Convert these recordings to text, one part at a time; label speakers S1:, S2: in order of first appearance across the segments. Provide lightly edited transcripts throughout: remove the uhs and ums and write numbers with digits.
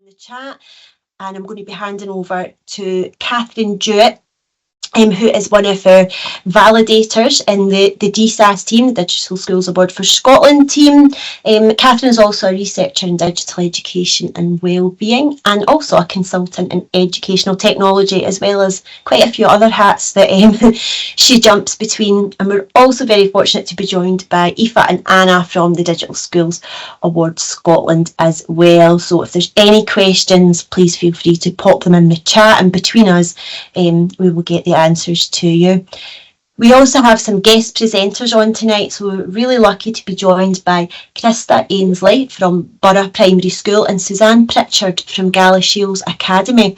S1: the chat, and I'm going to be handing over to Kaherine Jewitt, who is one of our validators in the DSAS team, the Digital Schools Award for Scotland team. Kaherine is also a researcher in digital education and wellbeing, and also a consultant in educational technology, as well as quite a few other hats that she jumps between. And we're also very fortunate to be joined by Aoife and Anna from the Digital Schools Award Scotland as well. So if there's any questions, please feel free to pop them in the chat, and between us we will get the answers to you. We also have some guest presenters on tonight, so we're really lucky to be joined by Krista Ainslie from Burgh Primary School and Suzanne Pritchard from Galashiels Academy.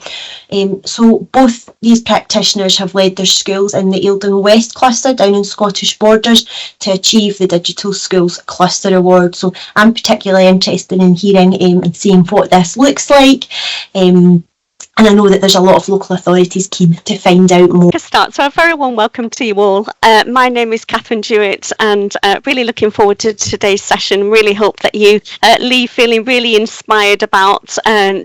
S1: So both these practitioners have led their schools in the Eildon West Cluster down in Scottish Borders to achieve the Digital Schools Cluster Award. So I'm particularly interested in hearing and seeing what this looks like. And I know that there's a lot of local authorities keen to find out more.
S2: To start, so a very warm welcome to you all. My name is Kaherine Jewitt, and really looking forward to today's session. Really hope that you leave feeling really inspired about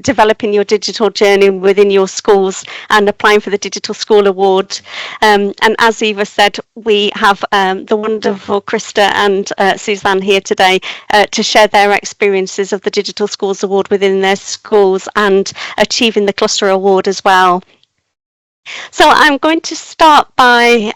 S2: developing your digital journey within your schools and applying for the Digital School Award. And as Eva said, we have the wonderful Krista and Suzanne here today to share their experiences of the Digital Schools Award within their schools and achieving the Cluster Award as well. So I'm going to start by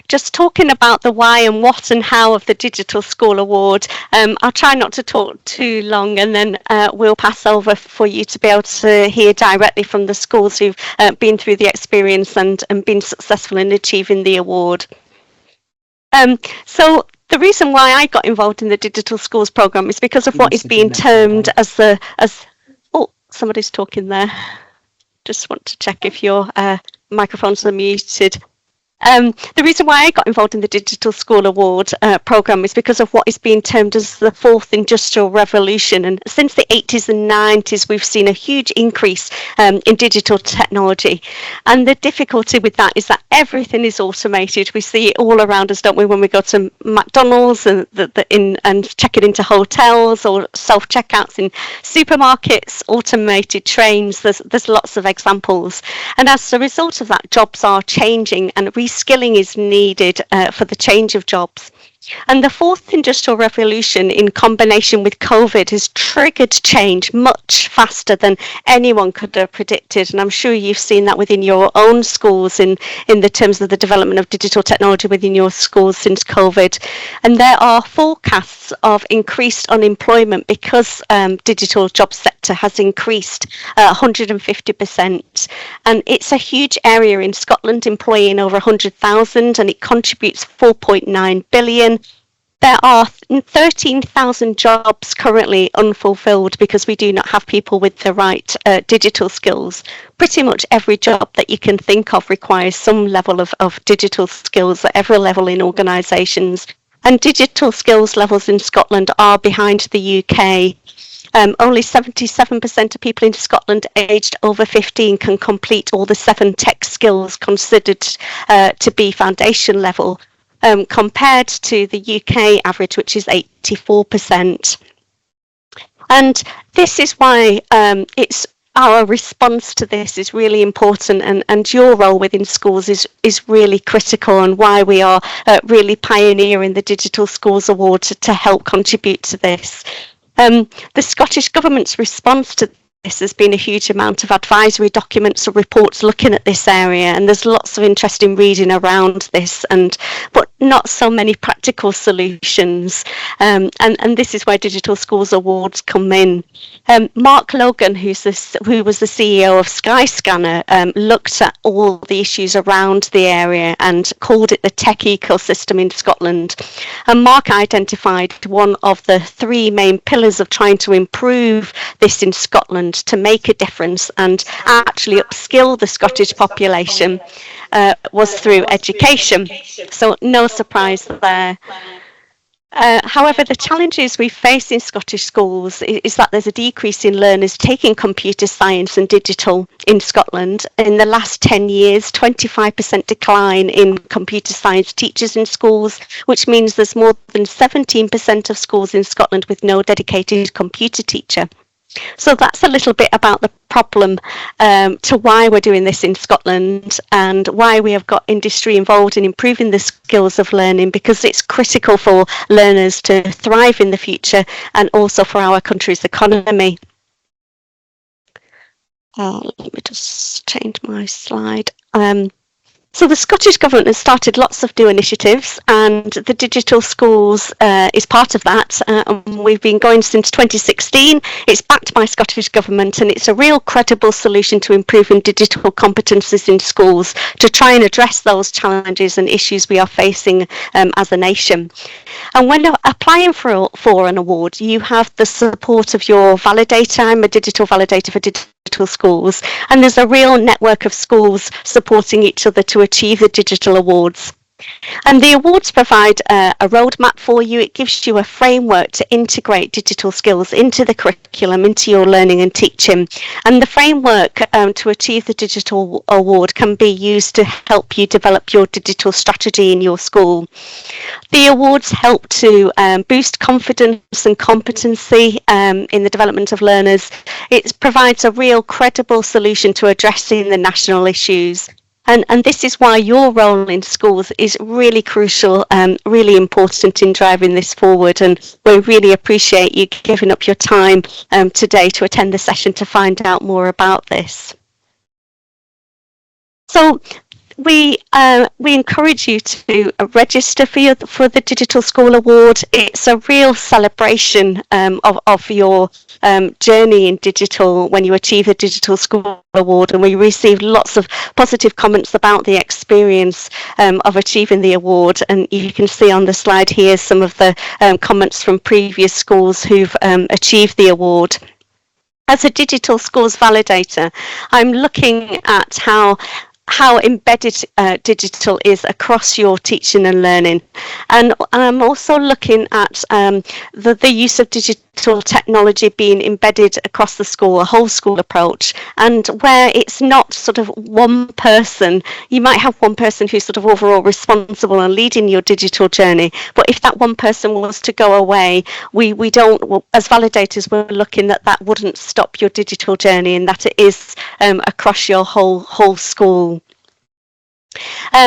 S2: just talking about the why and what and how of the Digital School Award. I'll try not to talk too long, and then we'll pass over for you to be able to hear directly from the schools who've been through the experience and been successful in achieving the award. So the reason why I got involved in the Digital Schools programme is because of what is being termed as oh, somebody's talking there. Just want to check if your microphones are muted. The reason why I got involved in the Digital School Award programme is because of what is being termed as the fourth industrial revolution. And since the 80s and 90s, we've seen a huge increase in digital technology. And the difficulty with that is that everything is automated. We see it all around us, don't we, when we go to McDonald's and check it into hotels, or self-checkouts in supermarkets, automated trains. There's lots of examples. And as a result of that, jobs are changing, and reskilling is needed for the change of jobs. And the fourth industrial revolution, in combination with COVID, has triggered change much faster than anyone could have predicted. And I'm sure you've seen that within your own schools in the terms of the development of digital technology within your schools since COVID. And there are forecasts of increased unemployment because digital job sector has increased 150%. And it's a huge area in Scotland, employing over 100,000, and it contributes 4.9 billion. There are 13,000 jobs currently unfulfilled because we do not have people with the right digital skills. Pretty much every job that you can think of requires some level of digital skills at every level in organisations. And digital skills levels in Scotland are behind the UK. Only 77% of people in Scotland aged over 15 can complete all the 7 tech skills considered to be foundation level. Compared to the UK average, which is 84%. And this is why it's our response to this is really important, and your role within schools is really critical, and why we are really pioneering the Digital Schools Award to help contribute to this. The Scottish Government's response to this has been a huge amount of advisory documents or reports looking at this area, and there's lots of interesting reading around this, but not so many practical solutions. And this is where Digital Schools Awards come in. Mark Logan, who was the CEO of Skyscanner, looked at all the issues around the area and called it the tech ecosystem in Scotland. And Mark identified one of the 3 main pillars of trying to improve this in Scotland to make a difference and actually upskill the Scottish population was through education. So no surprise there. However, the challenges we face in Scottish schools is that there's a decrease in learners taking computer science and digital in Scotland. In the last 10 years, 25% decline in computer science teachers in schools, which means there's more than 17% of schools in Scotland with no dedicated computer teacher. So that's a little bit about the problem, to why we're doing this in Scotland and why we have got industry involved in improving the skills of learning, because it's critical for learners to thrive in the future and also for our country's economy. Let me just change my slide. So the Scottish Government has started lots of new initiatives, and the digital schools is part of that. We've been going since 2016. It's backed by Scottish Government, and it's a real credible solution to improving digital competences in schools to try and address those challenges and issues we are facing as a nation. And when you're applying for an award, you have the support of your validator. I'm a digital validator for digital schools, and there's a real network of schools supporting each other to achieve the digital awards. And the awards provide a roadmap for you. It gives you a framework to integrate digital skills into the curriculum, into your learning and teaching. And the framework to achieve the digital award can be used to help you develop your digital strategy in your school. The awards help to boost confidence and competency in the development of learners. It provides a real credible solution to addressing the national issues. And this is why your role in schools is really crucial and really important in driving this forward. And we really appreciate you giving up your time today to attend the session to find out more about this. So we encourage you to register for the Digital School Award. It's a real celebration of your journey in digital when you achieve the Digital School Award, and we received lots of positive comments about the experience of achieving the award. And you can see on the slide here some of the comments from previous schools who've achieved the award. As a digital schools validator, I'm looking at how embedded digital is across your teaching and learning. And I'm also looking at the use of digital technology being embedded across the school, a whole school approach, and where it's not sort of one person. You might have one person who's sort of overall responsible and leading your digital journey, but if that one person was to go away, we don't, as validators, we're looking that wouldn't stop your digital journey, and that it is across your whole school.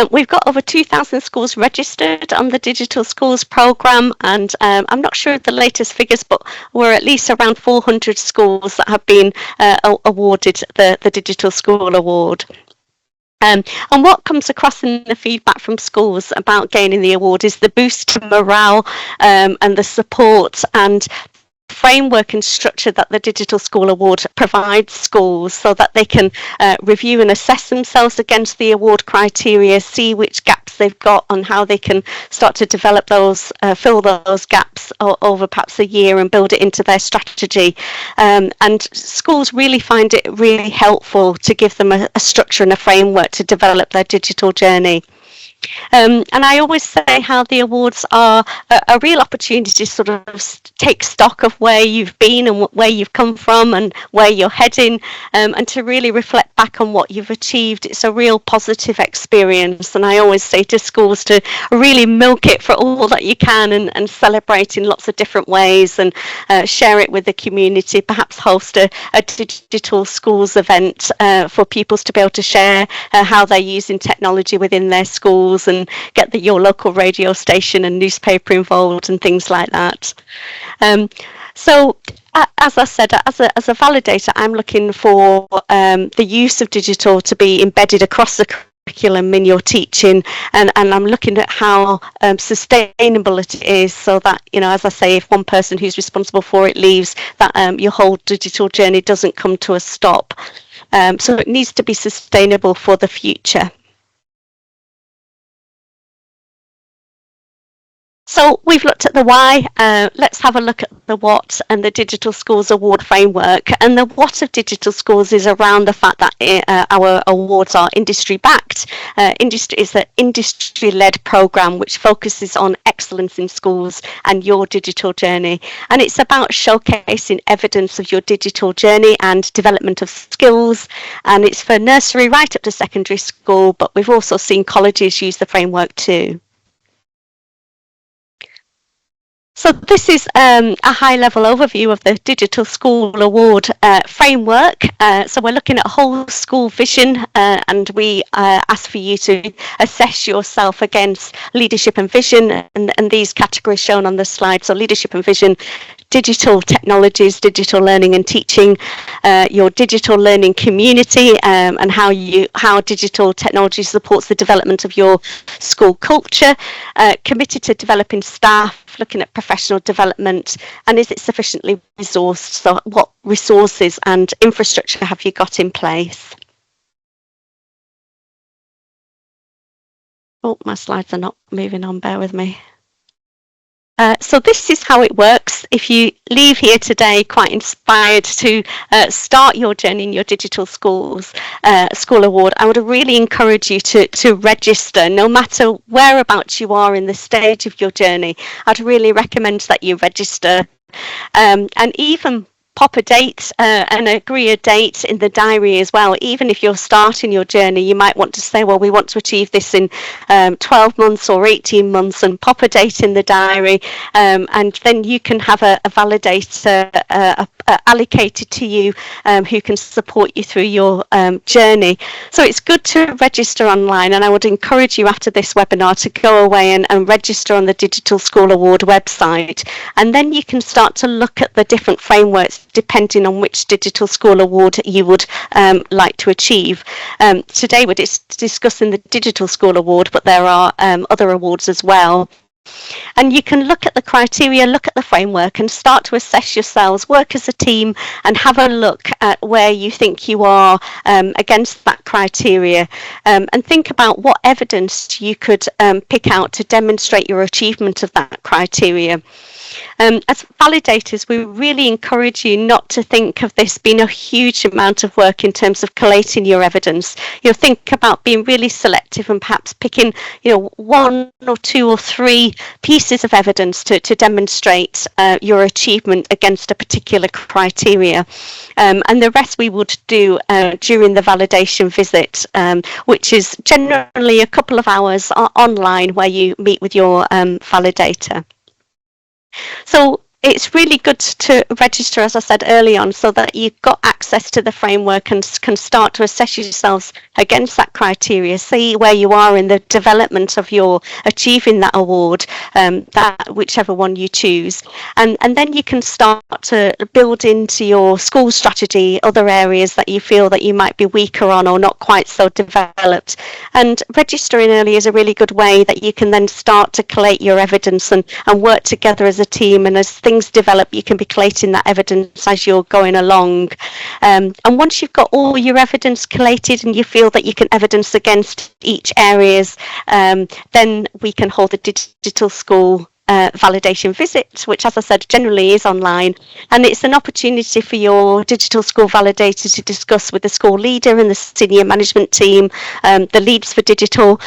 S2: We've got over 2,000 schools registered on the Digital Schools programme, and I'm not sure of the latest figures, but we're at least around 400 schools that have been awarded the Digital School Award. And what comes across in the feedback from schools about gaining the award is the boost to morale and the support and framework and structure that the Digital School Award provides schools, so that they can review and assess themselves against the award criteria, see which gaps they've got and how they can start to develop those, fill those gaps over perhaps a year and build it into their strategy. And schools really find it really helpful to give them a structure and a framework to develop their digital journey. And I always say how the awards are a real opportunity to sort of take stock of where you've been and where you've come from and where you're heading, and to really reflect back on what you've achieved. It's a real positive experience, and I always say to schools to really milk it for all that you can and celebrate in lots of different ways, and share it with the community, perhaps host a digital schools event for pupils to be able to share how they're using technology within their schools, and get your local radio station and newspaper involved and things like that. So as I said, as a validator, I'm looking for the use of digital to be embedded across the curriculum in your teaching, and I'm looking at how sustainable it is, so that, you know, as I say, if one person who's responsible for it leaves, that your whole digital journey doesn't come to a stop. So it needs to be sustainable for the future. So we've looked at the why. Let's have a look at the what and the Digital Schools Award framework. And the what of Digital Schools is around the fact that our awards are industry backed. Industry is an industry-led programme which focuses on excellence in schools and your digital journey. And it's about showcasing evidence of your digital journey and development of skills. And it's for nursery right up to secondary school, but we've also seen colleges use the framework too. So this is a high-level overview of the Digital School Award framework. So we're looking at whole school vision, and we ask for you to assess yourself against leadership and vision, and these categories shown on the slide. So leadership and vision, digital technologies, digital learning and teaching, your digital learning community, and how digital technology supports the development of your school culture, committed to developing staff, looking at professional development, and is it sufficiently resourced? So what resources and infrastructure have you got in place? Oh, my slides are not moving on, bear with me. So this is how it works. If you leave here today quite inspired to start your journey in your digital school award, I would really encourage you to register, no matter whereabouts you are in the stage of your journey. I'd really recommend that you register, and even pop a date and agree a date in the diary as well. Even if you're starting your journey, you might want to say, well, we want to achieve this in 12 months or 18 months, and pop a date in the diary, and then you can have a validator allocated to you who can support you through your journey. So it's good to register online, and I would encourage you after this webinar to go away and register on the Digital School Award website, and then you can start to look at the different frameworks depending on which Digital School Award you would like to achieve. Today we're discussing the Digital School Award, but there are other awards as well. And you can look at the criteria, look at the framework, and start to assess yourselves, work as a team, and have a look at where you think you are against that criteria, and think about what evidence you could pick out to demonstrate your achievement of that criteria. As validators, we really encourage you not to think of this being a huge amount of work in terms of collating your evidence. You'll think about being really selective and perhaps picking, one or two or three pieces of evidence to demonstrate your achievement against a particular criteria. And the rest we would do during the validation visit, which is generally a couple of hours online where you meet with your validator. So it's really good to register, as I said early on, so that you've got access to the framework and can start to assess yourselves against that criteria, see where you are in the development of your achieving that award, that whichever one you choose. And then you can start to build into your school strategy other areas that you feel that you might be weaker on or not quite so developed. And registering early is a really good way that you can then start to collate your evidence and work together as a team, and as things develop, you can be collating that evidence as you're going along. And once you've got all your evidence collated and you feel that you can evidence against each areas, then we can hold a digital school validation visit, which, as I said, generally is online, and it's an opportunity for your digital school validator to discuss with the school leader and the senior management team, the leads for digital,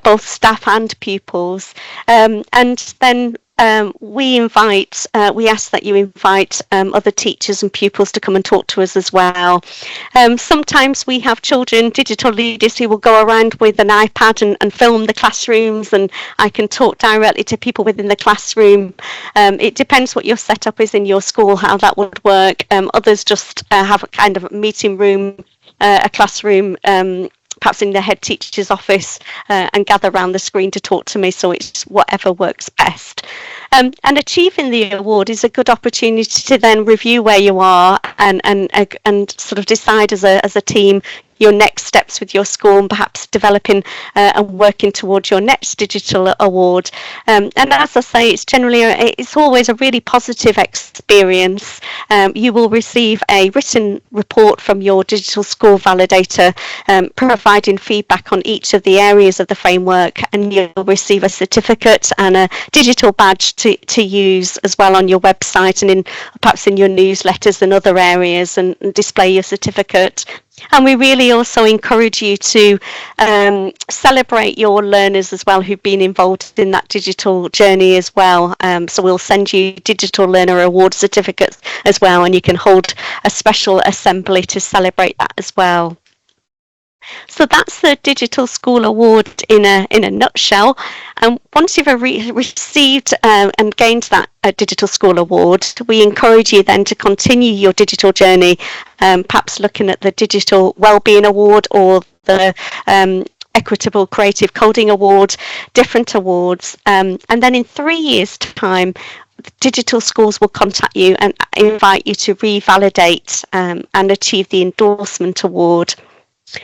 S2: both staff and pupils, and then we ask that you invite other teachers and pupils to come and talk to us as well. Sometimes we have children, digital leaders, who will go around with an iPad and film the classrooms, and I can talk directly to people within the classroom. It depends what your setup is in your school, how that would work. Others just have a kind of meeting room, a classroom, perhaps in the head teacher's office, and gather around the screen to talk to me. So it's whatever works best. And achieving the award is a good opportunity to then review where you are and sort of decide as a team your next steps with your school, and perhaps developing and working towards your next digital award. And as I say, it's always a really positive experience. You will receive a written report from your digital school validator, providing feedback on each of the areas of the framework, and you'll receive a certificate and a digital badge to use as well on your website and perhaps in your newsletters and other areas, and display your certificate. And we really also encourage you to celebrate your learners as well who've been involved in that digital journey as well. So we'll send you digital learner award certificates as well, and you can hold a special assembly to celebrate that as well. So that's the Digital School Award in a nutshell. And once you've received and gained that Digital School Award, we encourage you then to continue your digital journey, perhaps looking at the Digital Wellbeing Award or the Equitable Creative Coding Award, different awards. And then in 3 years' time, digital schools will contact you and invite you to revalidate and achieve the Endorsement Award.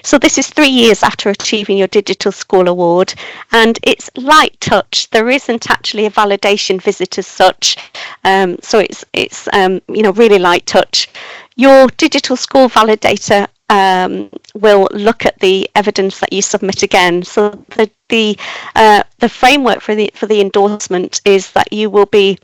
S2: So this is 3 years after achieving your Digital School Award, and it's light touch. There isn't actually a validation visit as such, so it's really light touch. Your Digital School Validator will look at the evidence that you submit again. So the framework for the endorsement is that you will be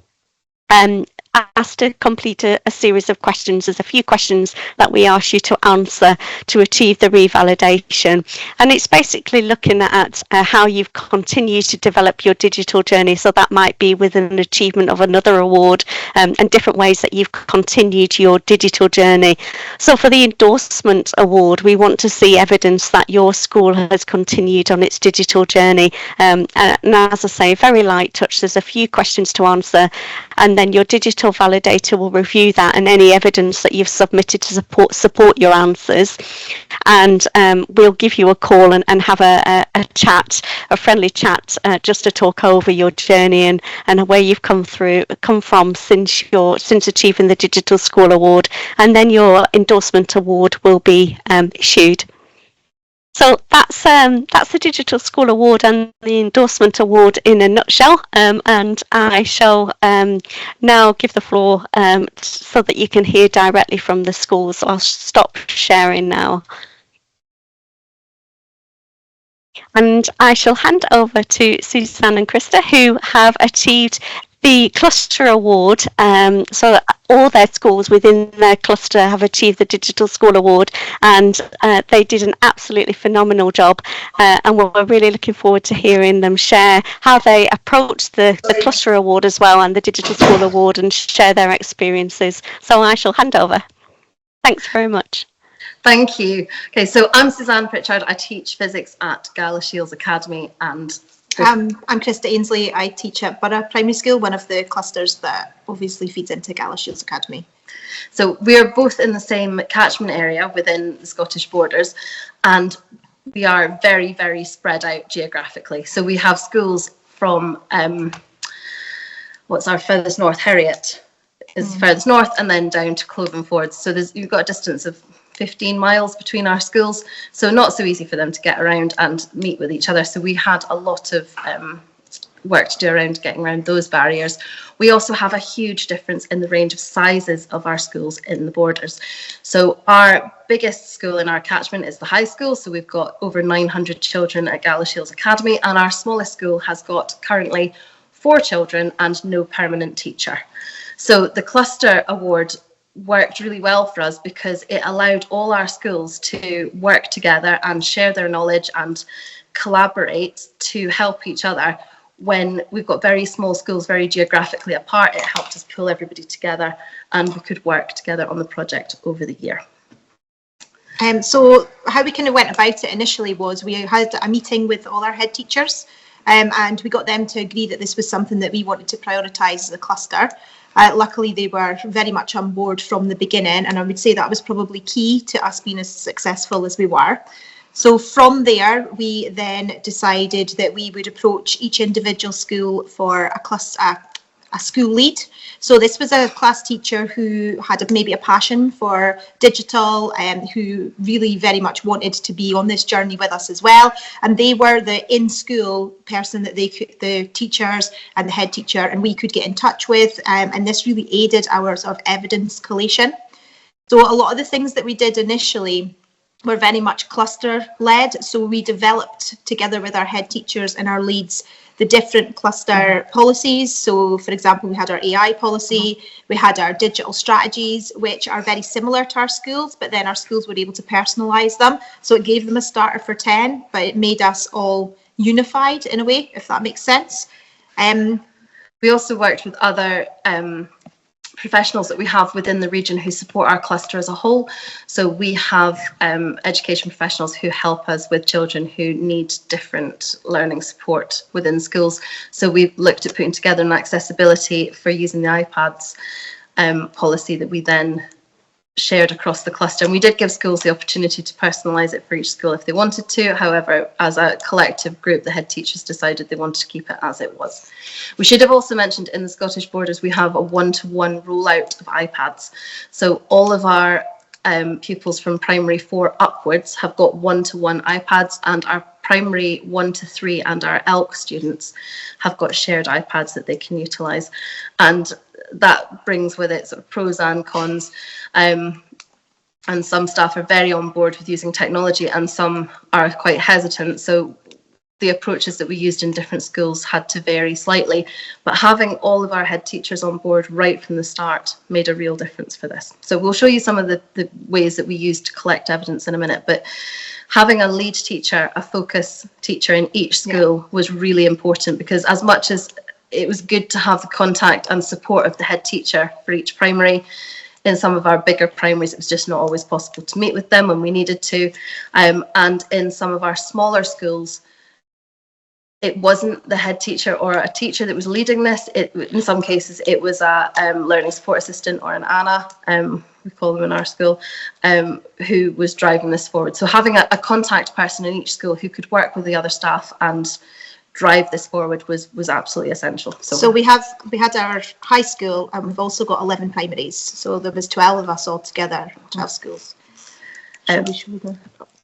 S2: asked to complete a series of questions. There's a few questions that we ask you to answer to achieve the revalidation, and it's basically looking at how you've continued to develop your digital journey. So that might be with an achievement of another award, and different ways that you've continued your digital journey. So for the Endorsement Award, we want to see evidence that your school has continued on its digital journey, and as I say, very light touch. There's a few questions to answer, and then your digital validator will review that and any evidence that you've submitted to support your answers, and we'll give you a call and have a chat, a friendly chat, just to talk over your journey and where you've come from since achieving the Digital School Award, and then your Endorsement Award will be issued. So that's the Digital School Award and the Endorsement Award in a nutshell, and I shall now give the floor so that you can hear directly from the schools. I'll stop sharing now. And I shall hand over to Suzanne and Krista, who have achieved the Cluster Award. So all their schools within their cluster have achieved the Digital School Award, and they did an absolutely phenomenal job, and we're really looking forward to hearing them share how they approached the Cluster Award as well and the Digital School Award, and share their experiences. So I shall hand over. Thanks very much.
S3: Thank you. Okay, so I'm Suzanne Pritchard. I teach physics at Galashiels Academy, and
S4: I'm Krista Ainslie. I teach at Burgh Primary School, one of the clusters that obviously feeds into Galashiels Academy.
S3: So we are both in the same catchment area within the Scottish borders, and we are very, very spread out geographically. So we have schools from, what's our furthest north? Heriot is furthest north, and then down to Clovenford. So you've got a distance of 15 miles between our schools, so not so easy for them to get around and meet with each other. So we had a lot of work to do around getting around those barriers. We also have a huge difference in the range of sizes of our schools in the borders. So our biggest school in our catchment is the high school, so we've got over 900 children at Galashiels Academy, and our smallest school has got currently 4 children and no permanent teacher. So the Cluster Award worked really well for us because it allowed all our schools to work together and share their knowledge and collaborate to help each other. When we've got very small schools, very geographically apart, it helped us pull everybody together, and we could work together on the project over the year.
S4: So how we kind of went about it initially was we had a meeting with all our head teachers, and we got them to agree that this was something that we wanted to prioritise as a cluster. Luckily, they were very much on board from the beginning, and I would say that was probably key to us being as successful as we were. So from there, we then decided that we would approach each individual school for a school lead. So this was a class teacher who had maybe a passion for digital, and who really very much wanted to be on this journey with us as well. And they were the in-school person that the teachers and the head teacher and we could get in touch with, and this really aided our sort of evidence collation. So a lot of the things that we did initially were very much cluster led. So we developed together with our head teachers and our leads the different cluster policies. So for example, we had our AI policy, we had our digital strategies, which are very similar to our schools, but then our schools were able to personalize them. So it gave them a starter for 10, but it made us all unified in a way, if that makes sense.
S3: We also worked with other professionals that we have within the region who support our cluster as a whole. So we have education professionals who help us with children who need different learning support within schools. So we've looked at putting together an accessibility for using the iPads policy that we then shared across the cluster, and we did give schools the opportunity to personalise it for each school if they wanted to. However, as a collective group, the head teachers decided they wanted to keep it as it was. We should have also mentioned in the Scottish Borders we have a one-to-one rollout of iPads, so all of our pupils from primary 4 upwards have got one-to-one iPads, and our primary 1 to 3 and our ELK students have got shared iPads that they can utilise, and that brings with it sort of pros and cons, and some staff are very on board with using technology and some are quite hesitant, so the approaches that we used in different schools had to vary slightly, but having all of our head teachers on board right from the start made a real difference for this. So we'll show you some of the ways that we used to collect evidence in a minute, but having a lead teacher, a focus teacher in each school was really important, because as much as it was good to have the contact and support of the head teacher for each primary, in some of our bigger primaries it was just not always possible to meet with them when we needed to, and in some of our smaller schools it wasn't the head teacher or a teacher that was leading this. In some cases it was a learning support assistant or an ANA, we call them in our school, who was driving this forward. So having a contact person in each school who could work with the other staff and drive this forward was absolutely essential.
S4: So we had our high school, and we've also got 11 primaries. So there was 12 of us all together, 12 schools. Should we go? Do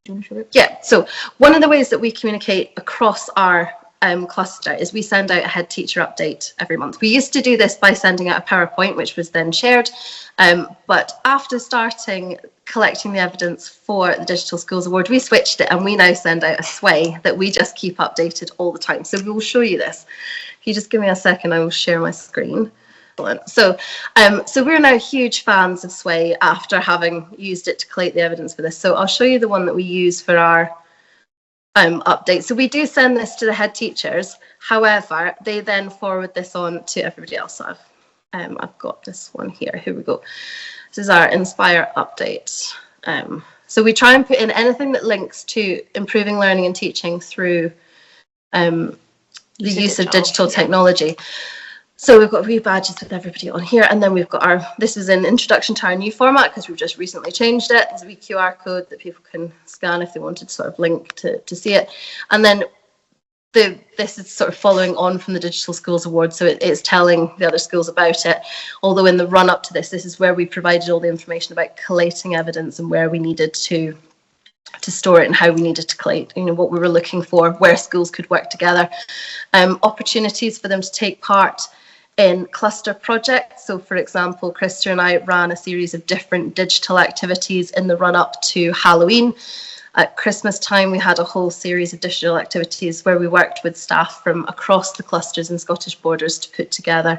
S4: you want to show it?
S3: Yeah. So one of the ways that we communicate across our cluster is we send out a head teacher update every month. We used to do this by sending out a PowerPoint, which was then shared. But after starting collecting the evidence for the Digital Schools Award, we switched it and we now send out a sway that we just keep updated all the time. So we will show you this. If you just give me a second, I will share my screen. So we're now huge fans of Sway after having used it to collate the evidence for this. So I'll show you the one that we use for our update. So we do send this to the head teachers. However, they then forward this on to everybody else. So I've got this one here. Here we go. This is our Inspire update. So we try and put in anything that links to improving learning and teaching through the use of digital technology. So we've got wee badges with everybody on here, and then we've got this is an introduction to our new format because we've just recently changed it. There's a wee QR code that people can scan if they wanted to sort of link to see it. And then this is sort of following on from the Digital Schools Award, so it's telling the other schools about it. Although in the run up to this is where we provided all the information about collating evidence and where we needed to store it and how we needed to collate, what we were looking for, where schools could work together, opportunities for them to take part in cluster projects. So for example, Krista and I ran a series of different digital activities in the run up to Halloween. At Christmas time, we had a whole series of digital activities where we worked with staff from across the clusters and Scottish Borders to put together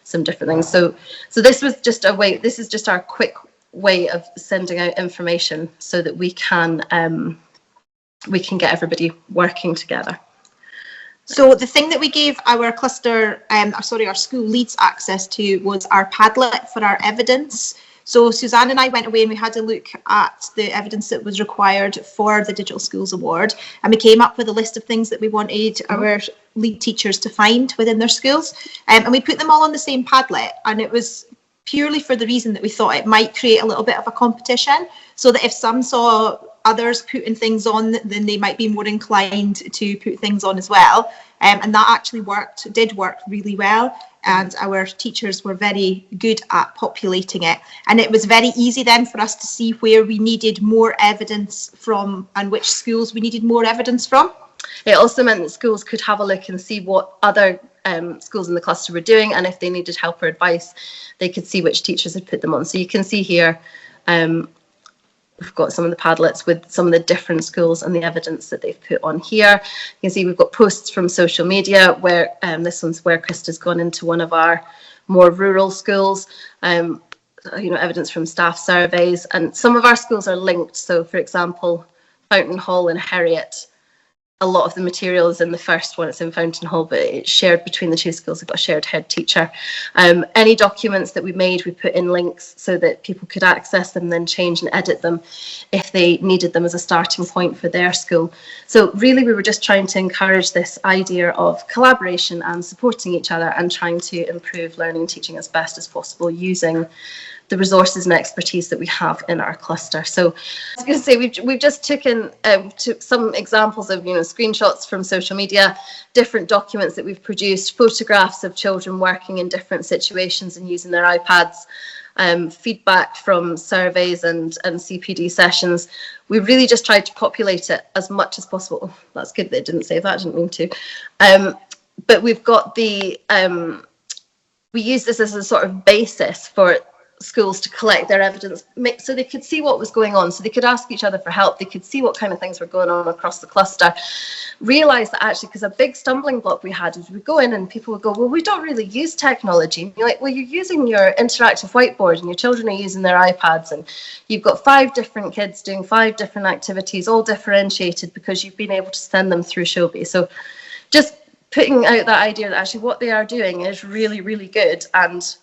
S3: some different things. So this was just a way, this is just our quick way of sending out information so that we can get everybody working together.
S4: So the thing that we gave our cluster, our school leads access to was our Padlet for our evidence. So Suzanne and I went away and we had a look at the evidence that was required for the Digital Schools Award, and we came up with a list of things that we wanted our lead teachers to find within their schools, and we put them all on the same Padlet, and it was purely for the reason that we thought it might create a little bit of a competition, so that if some saw others putting things on, then they might be more inclined to put things on as well. And that actually did work really well. And our teachers were very good at populating it. And it was very easy then for us to see where we needed more evidence from and which schools we needed more evidence from.
S3: It also meant that schools could have a look and see what other schools in the cluster were doing, and if they needed help or advice, they could see which teachers had put them on. So you can see here, we've got some of the Padlets with some of the different schools and the evidence that they've put on here. You can see we've got posts from social media where this one's where Krista's gone into one of our more rural schools, evidence from staff surveys, and some of our schools are linked. So for example, Fountain Hall and Heriot a lot of the material is in the first one, it's in Fountain Hall, but it's shared between the two schools. We've got a shared head teacher. Any documents that we made, we put in links so that people could access them, then change and edit them if they needed them as a starting point for their school. So really, we were just trying to encourage this idea of collaboration and supporting each other and trying to improve learning and teaching as best as possible using the resources and expertise that we have in our cluster. So I was going to say, we've just took some examples of, screenshots from social media, different documents that we've produced, photographs of children working in different situations and using their iPads, feedback from surveys and CPD sessions. We really just tried to populate it as much as possible. Oh, that's good that it didn't say that, I didn't mean to. But we've got we use this as a sort of basis for schools to collect their evidence so they could see what was going on, so they could ask each other for help, they could see what kind of things were going on across the cluster, realise that actually, because a big stumbling block we had is we go in and people would go, well, we don't really use technology. And you're like, well, you're using your interactive whiteboard and your children are using their iPads, and you've got 5 different kids doing 5 different activities, all differentiated because you've been able to send them through Showbie. So just putting out that idea that actually what they are doing is really, really good and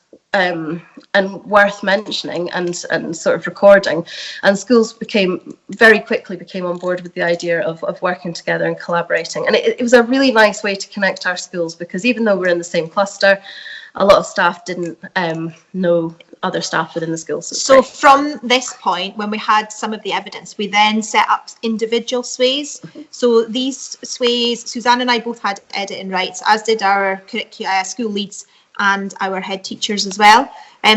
S3: worth mentioning and sort of recording. And schools very quickly became on board with the idea of working together and collaborating. And it was a really nice way to connect our schools, because even though we're in the same cluster, a lot of staff didn't know other staff within the schools.
S4: So from this point, when we had some of the evidence, we then set up individual sways. So these sways, Suzanne and I both had editing rights, as did our school leads and our head teachers as well.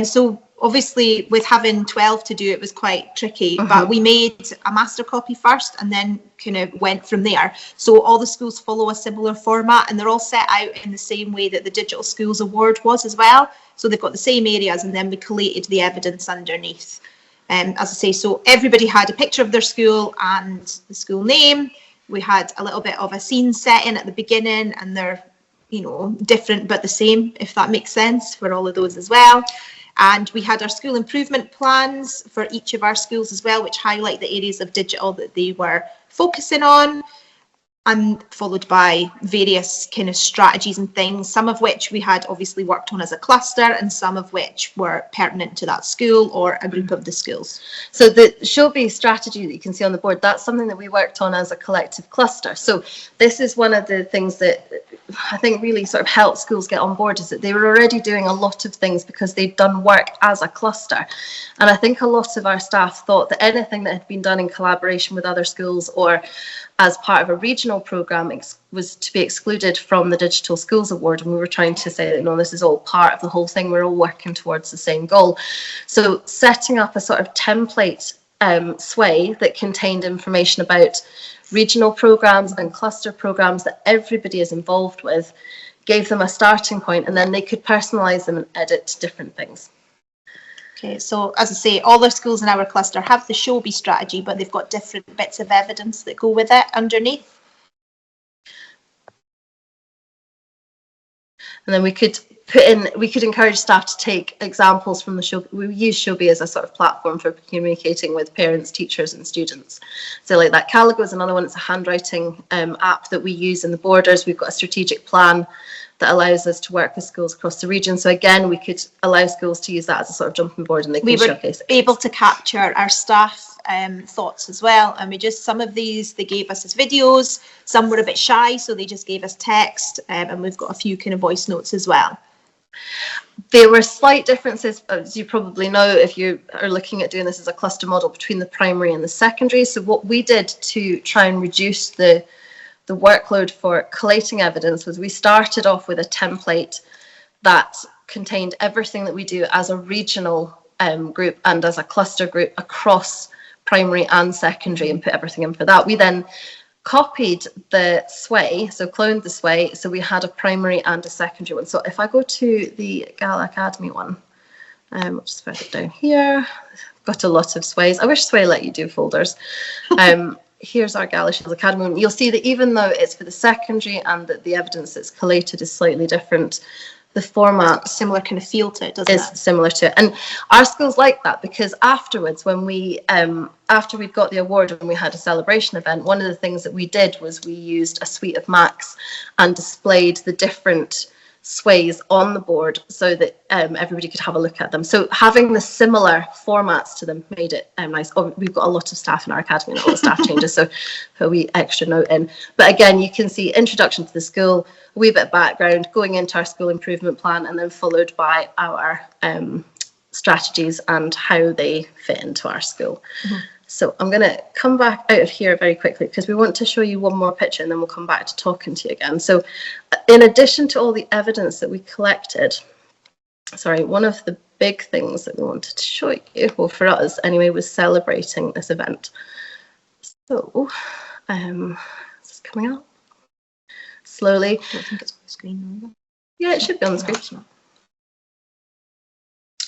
S4: So obviously with having 12 to do, it was quite tricky, but we made a master copy first and then kind of went from there. So all the schools follow a similar format, and they're all set out in the same way that the Digital Schools Award was as well. So they've got the same areas, and then we collated the evidence underneath. As I say, so everybody had a picture of their school and the school name. We had a little bit of a scene setting at the beginning, and they're different but the same, if that makes sense, for all of those as well. And we had our school improvement plans for each of our schools as well, which highlight the areas of digital that they were focusing on, and followed by various kind of strategies and things, some of which we had obviously worked on as a cluster and some of which were pertinent to that school or a group of the schools.
S3: So the Showbie strategy that you can see on the board, that's something that we worked on as a collective cluster. So this is one of the things that I think really sort of helped schools get on board, is that they were already doing a lot of things because they'd done work as a cluster. And I think a lot of our staff thought that anything that had been done in collaboration with other schools or as part of a regional programme was to be excluded from the Digital Schools Award. And we were trying to say that, no, this is all part of the whole thing. We're all working towards the same goal. So setting up a sort of template sway that contained information about regional programmes and cluster programmes that everybody is involved with gave them a starting point, and then they could personalise them and edit different things.
S4: Okay, so as I say, all the schools in our cluster have the Showbie strategy, but they've got different bits of evidence that go with it underneath.
S3: And then we could encourage staff to take examples from the Showbie. We use Showbie as a sort of platform for communicating with parents, teachers and students. So like that Caligo is another one. It's a handwriting app that we use in the borders. We've got a strategic plan that allows us to work with schools across the region. So again, we could allow schools to use that as a sort of jumping board, and they can showcase it.
S4: We were able to capture our staff thoughts as well, and some of these they gave us as videos, some were a bit shy, so they just gave us text, and we've got a few kind of voice notes as well.
S3: There were slight differences, as you probably know, if you are looking at doing this as a cluster model, between the primary and the secondary. So what we did to try and reduce the workload for collating evidence was we started off with a template that contained everything that we do as a regional group and as a cluster group across primary and secondary, and put everything in for that. We then copied the sway, so cloned the sway, so we had a primary and a secondary one. So if I go to the Galashiels Academy one, which is further down here, I've got a lot of sways. I wish Sway let you do folders. Here's our Galashiels Academy one. You'll see that even though it's for the secondary and that the evidence that's collated is slightly different, the format
S4: Similar kind of feel to it, doesn't
S3: is
S4: it?
S3: similar to it. And our school's like that, because afterwards, when we after we'd got the award and we had a celebration event, one of the things that we did was we used a suite of Macs and displayed the different sways on the board so that everybody could have a look at them. So having the similar formats to them made it nice. Oh, we've got a lot of staff in our academy and a lot of staff changes, so put a wee extra note in. But again, you can see introduction to the school, a wee bit of background, going into our school improvement plan, and then followed by our strategies and how they fit into our school. Mm-hmm. So I'm going to come back out of here very quickly because we want to show you one more picture and then we'll come back to talking to you again. So in addition to all the evidence that we collected, one of the big things that we wanted to show you, well, for us anyway, was celebrating this event. So is this coming up? Slowly.
S4: I don't think it's on the screen either.
S3: Yeah, it should be on the screen.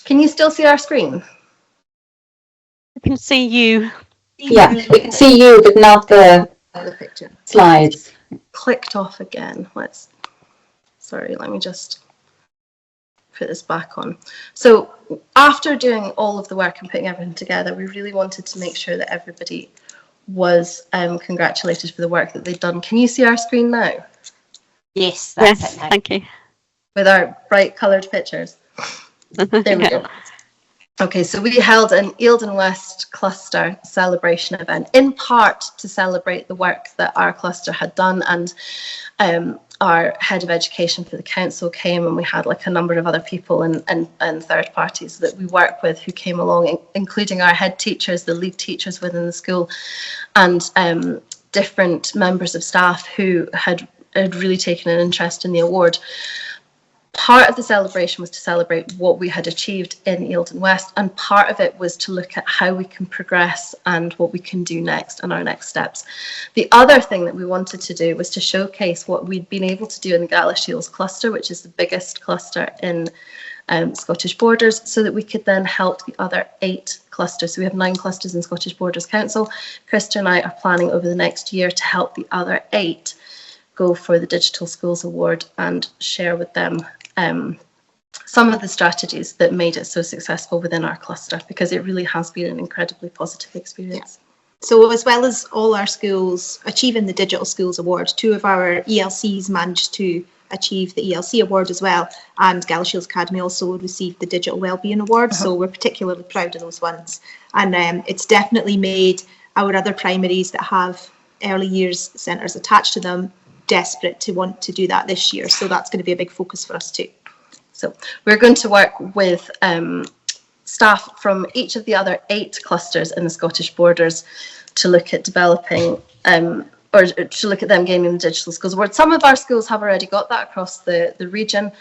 S3: Can you still see our screen?
S2: I can see you.
S5: Yeah, we can see you, but not the
S3: picture.
S5: Slides.
S3: Clicked off again. Let me just put this back on. So after doing all of the work and putting everything together, we really wanted to make sure that everybody was congratulated for the work that they'd done. Can you see our screen now?
S1: Yes, that's
S2: Yes,
S1: it now.
S2: thank you.
S3: With our bright coloured pictures. There we go. Okay, so we held an Eildon West cluster celebration event, in part to celebrate the work that our cluster had done, and our head of education for the council came, and we had like a number of other people and third parties that we work with who came along, including our head teachers, the lead teachers within the school, and different members of staff who had really taken an interest in the award. Part of the celebration was to celebrate what we had achieved in Eildon West, and part of it was to look at how we can progress and what we can do next and our next steps. The other thing that we wanted to do was to showcase what we'd been able to do in the Galashiels Cluster, which is the biggest cluster in Scottish Borders, so that we could then help the other 8 clusters. So we have 9 clusters in Scottish Borders Council. Krista and I are planning over the next year to help the other 8 go for the Digital Schools Award and share with them some of the strategies that made it so successful within our cluster, because it really has been an incredibly positive experience.
S4: Yeah. So as well as all our schools achieving the Digital Schools Award, 2 of our ELCs managed to achieve the ELC award as well, and Galashiels Academy also received the Digital Wellbeing Award, so we're particularly proud of those ones. And it's definitely made our other primaries that have early years centres attached to them desperate to want to do that this year, so that's going to be a big focus for us too.
S3: So we're going to work with staff from each of the other 8 clusters in the Scottish Borders to look at developing or to look at them gaining the Digital Schools Award. Some of our schools have already got that across the region,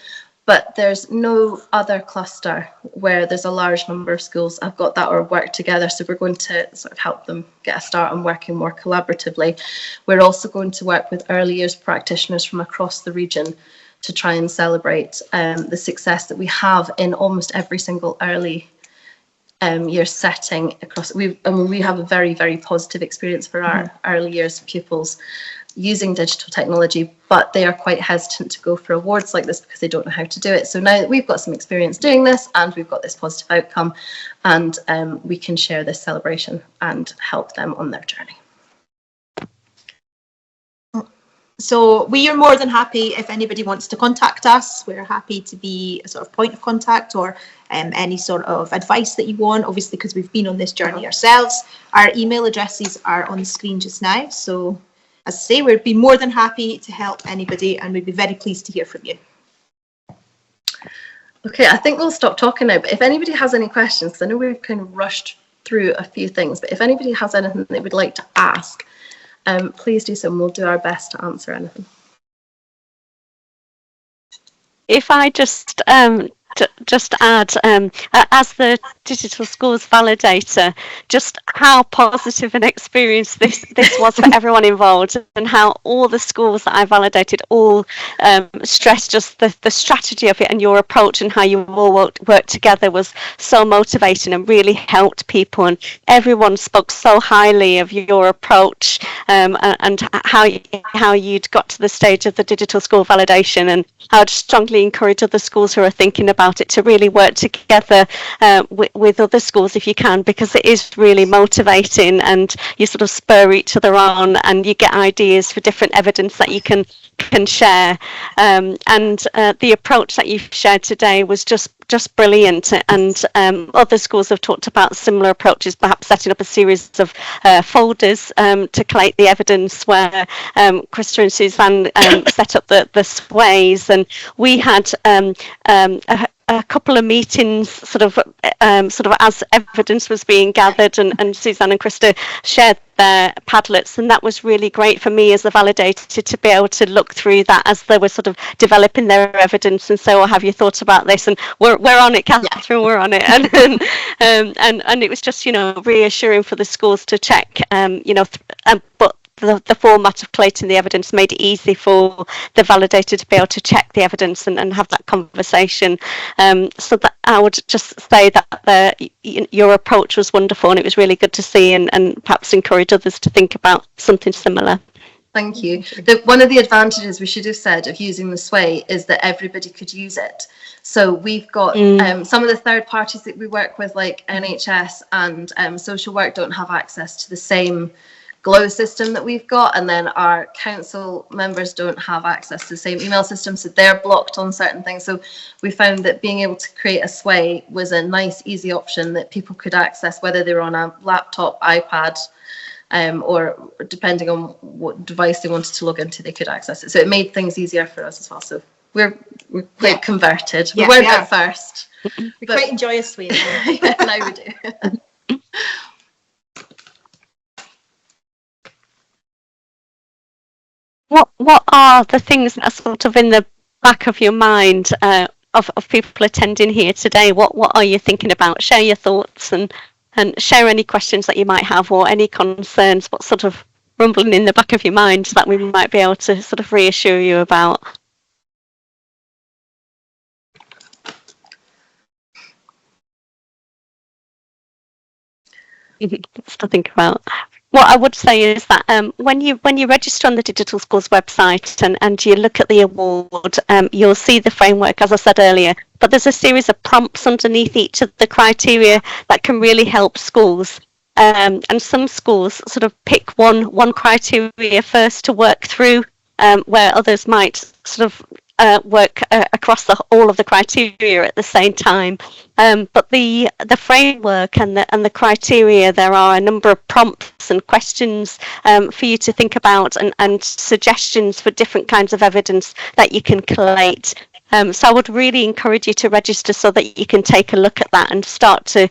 S3: but there's no other cluster where there's a large number of schools have got that or work together. So we're going to sort of help them get a start on working more collaboratively. We're also going to work with early years practitioners from across the region to try and celebrate the success that we have in almost every single early year setting across. We have a very, very positive experience for our early years pupils using digital technology, but they are quite hesitant to go for awards like this because they don't know how to do it. So now that we've got some experience doing this and we've got this positive outcome, and we can share this celebration and help them on their journey.
S4: So we are more than happy if anybody wants to contact us. We're happy to be a sort of point of contact, or any sort of advice that you want, obviously, because we've been on this journey ourselves. Our email addresses are on the screen just now. So as I say, we'd be more than happy to help anybody, and we'd be very pleased to hear from you.
S3: Okay, I think we'll stop talking now, but if anybody has any questions, because I know we've kind of rushed through a few things, but if anybody has anything they would like to ask, please do so, and we'll do our best to answer anything.
S2: If I just just add, as the digital schools validator, just how positive an experience this was for everyone involved, and how all the schools that I validated all stressed just the strategy of it and your approach, and how you all worked together was so motivating and really helped people, and everyone spoke so highly of your approach, and how you'd got to the stage of the digital school validation, and I'd strongly encourage other schools who are thinking about it to really work together with other schools if you can, because it is really motivating, and you sort of spur each other on, and you get ideas for different evidence that you can share, and the approach that you've shared today was just brilliant, and other schools have talked about similar approaches, perhaps setting up a series of folders to collate the evidence, where Krista and Suzanne set up the sways, and we had a couple of meetings sort of as evidence was being gathered, and Suzanne and Krista shared their Padlets, and that was really great for me as a validator to be able to look through that as they were sort of developing their evidence and say, well, have you thought about this? And we're on it, Catherine, we're on it. And it was just, reassuring for the schools to check, but the format of collating the evidence made it easy for the validator to be able to check the evidence and have that conversation. So that I would just say that your approach was wonderful, and it was really good to see, and perhaps encourage others to think about something similar.
S3: Thank you. One of the advantages, we should have said, of using the sway is that everybody could use it. So we've got some of the third parties that we work with, like NHS and social work, don't have access to the same Glow system that we've got, and then our council members don't have access to the same email system, so they're blocked on certain things. So we found that being able to create a sway was a nice, easy option that people could access, whether they're on a laptop, iPad, or depending on what device they wanted to log into, they could access it. So it made things easier for us as well. So we're quite converted. We weren't at first.
S4: We quite enjoy a sway.
S3: Yeah, now we do.
S2: What are the things that are sort of in the back of your mind of people attending here today? What are you thinking about? Share your thoughts and share any questions that you might have, or any concerns. What's sort of rumbling in the back of your mind that we might be able to sort of reassure you about? Lots to think about. What I would say is that when you register on the Digital Schools website and you look at the award, you'll see the framework, as I said earlier, but there's a series of prompts underneath each of the criteria that can really help schools. And some schools sort of pick one criteria first to work through, where others might sort of work across all of the criteria at the same time. But the framework and the criteria, there are a number of prompts and questions for you to think about, and suggestions for different kinds of evidence that you can collate. So I would really encourage you to register so that you can take a look at that and start to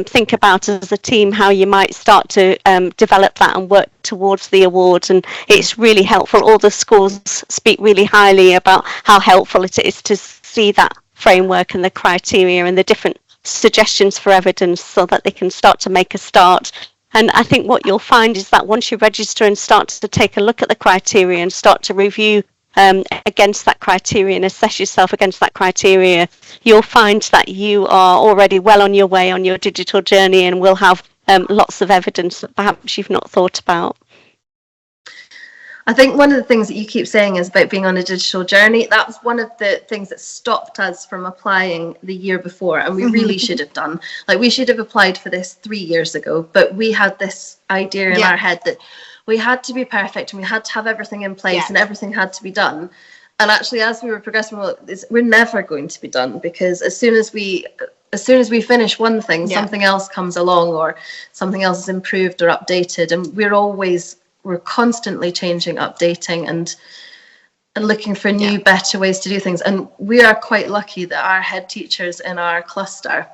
S2: think about, as a team, how you might start to develop that and work towards the award. And it's really helpful. All the schools speak really highly about how helpful it is to see that framework and the criteria and the different suggestions for evidence, so that they can start to make a start. And I think what you'll find is that once you register and start to take a look at the criteria and start to review against that criteria and assess yourself against that criteria, you'll find that you are already well on your way on your digital journey, and will have lots of evidence that perhaps you've not thought about.
S3: I think one of the things that you keep saying is about being on a digital journey. That was one of the things that stopped us from applying the year before, and we really should have done. Like, we should have applied for this 3 years ago, but we had this idea in our head that we had to be perfect and we had to have everything in place and everything had to be done. And actually, as we were progressing, we're never going to be done, because as soon as we finish one thing, something else comes along, or something else is improved or updated, and we're constantly changing, updating, and looking for new, better ways to do things. And we are quite lucky that our head teachers in our cluster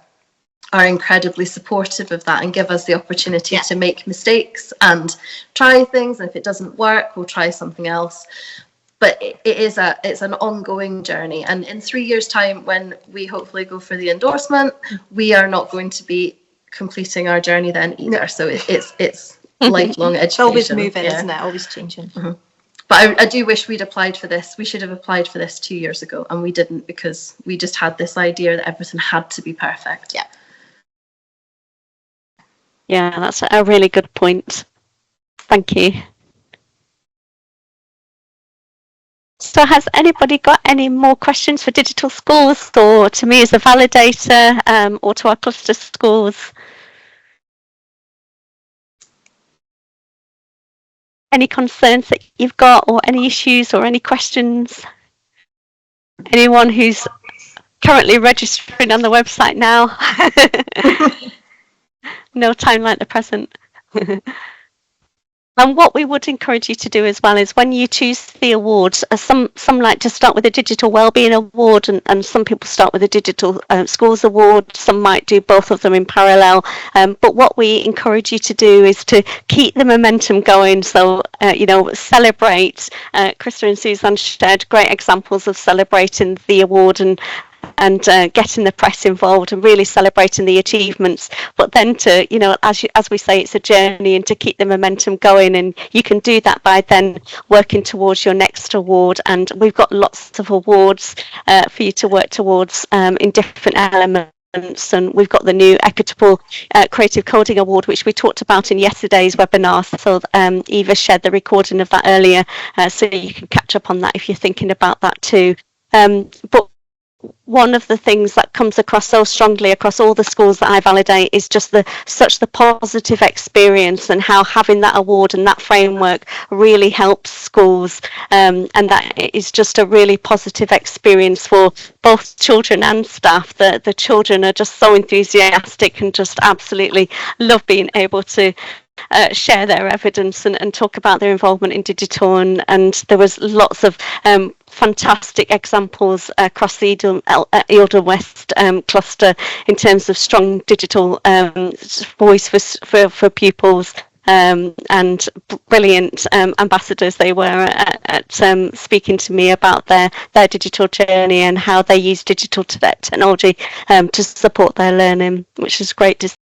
S3: are incredibly supportive of that and give us the opportunity to make mistakes and try things. And if it doesn't work, we'll try something else. but it's an ongoing journey. And in 3 years' time, when we hopefully go for the endorsement, we are not going to be completing our journey then either. So it's lifelong education.
S4: It's always moving,
S3: yeah.
S4: isn't it? Always changing.
S3: Mm-hmm. But I do wish we'd applied for this. We should have applied for this 2 years ago, and we didn't, because we just had this idea that everything had to be perfect.
S4: Yeah.
S2: Yeah, that's a really good point. Thank you. So has anybody got any more questions for digital schools, or to me as a validator, or to our cluster schools? Any concerns that you've got, or any issues, or any questions? Anyone who's currently registering on the website now? No time like the present. And what we would encourage you to do as well is when you choose the awards, some like to start with a digital wellbeing award, and some people start with a digital schools award. Some might do both of them in parallel. But what we encourage you to do is to keep the momentum going. So, celebrate. Krista and Suzanne shared great examples of celebrating the award and getting the press involved and really celebrating the achievements, but then to, as we say, it's a journey, and to keep the momentum going, and you can do that by then working towards your next award. And we've got lots of awards for you to work towards in different elements. And we've got the new Equitable Creative Coding Award, which we talked about in yesterday's webinar. So Eva shared the recording of that earlier, so you can catch up on that if you're thinking about that too. But one of the things that comes across so strongly across all the schools that I validate is just such the positive experience, and how having that award and that framework really helps schools, and that it is just a really positive experience for both children and staff. The children are just so enthusiastic and just absolutely love being able to share their evidence and talk about their involvement in digital, and there was lots of fantastic examples across the Eildon West cluster in terms of strong digital voice for pupils, and brilliant ambassadors they were at speaking to me about their digital journey and how they use digital technology to support their learning, which is great to